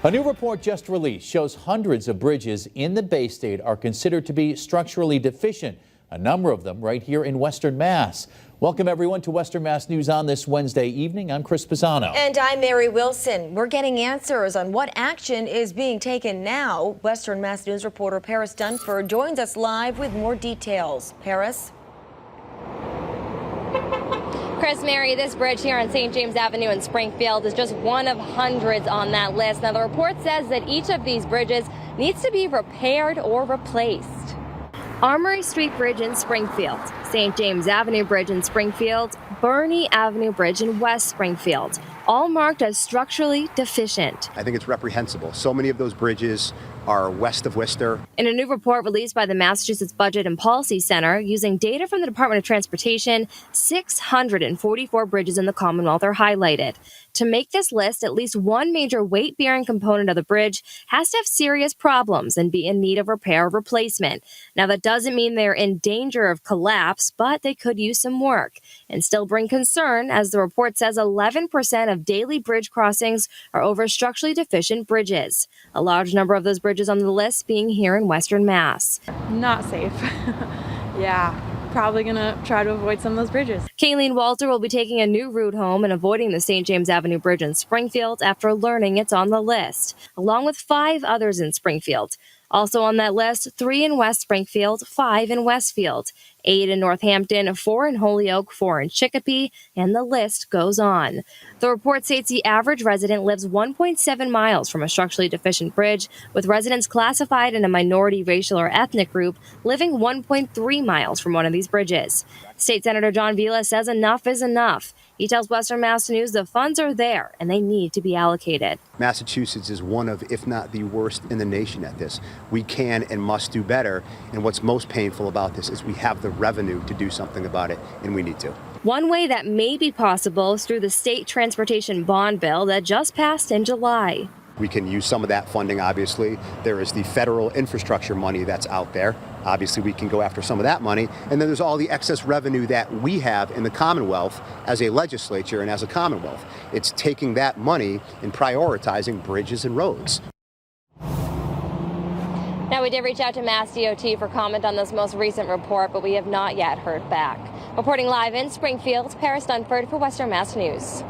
A new report just released shows hundreds of bridges in the Bay State are considered to be structurally deficient, a number of them right here in Western Mass. Welcome everyone to Western Mass News on this Wednesday evening. I'm Chris Pisano. And I'm Mary Wilson. We're getting answers on what action is being taken now. Western Mass News reporter Paris Dunford joins us live with more details. Paris? Chris, Mary, this bridge here on St. James Avenue in Springfield is just one of hundreds on that list. Now, the report says that each of these bridges needs to be repaired or replaced. Armory Street Bridge in Springfield, St. James Avenue Bridge in Springfield, Burney Avenue Bridge in West Springfield, all marked as structurally deficient. I think it's reprehensible. So many of those bridges are west of Worcester. In a new report released by the Massachusetts Budget and Policy Center, using data from the Department of Transportation, 644 bridges in the Commonwealth are highlighted. To make this list, at least one major weight-bearing component of the bridge has to have serious problems and be in need of repair or replacement. Now, that doesn't mean they're in danger of collapse, but they could use some work and still bring concern, as the report says 11% of daily bridge crossings are over structurally deficient bridges. A large number of those bridges on the list being here in Western Mass. Not safe. Yeah, probably gonna try to avoid some of those bridges. Kayleen Walter will be taking a new route home and avoiding the St. James Avenue Bridge in Springfield after learning it's on the list, along with 5 others in Springfield. Also on that list, 3 in West Springfield, 5 in Westfield, 8 in Northampton, 4 in Holyoke, 4 in Chicopee, and the list goes on. The report states the average resident lives 1.7 miles from a structurally deficient bridge, with residents classified in a minority racial or ethnic group living 1.3 miles from one of these bridges. State Senator John Vila says enough is enough. He tells Western Mass News the funds are there and they need to be allocated. Massachusetts is one of, if not the worst in the nation at this. We can and must do better. And what's most painful about this is we have the revenue to do something about it, and we need to. One way that may be possible is through the state transportation bond bill that just passed in July. We can use some of that funding, obviously. There is the federal infrastructure money that's out there. Obviously, we can go after some of that money. And then there's all the excess revenue that we have in the Commonwealth as a legislature and as a Commonwealth. It's taking that money and prioritizing bridges and roads. Now, we did reach out to Mass DOT for comment on this most recent report, but we have not yet heard back. Reporting live in Springfield, Paris Dunford for Western Mass News.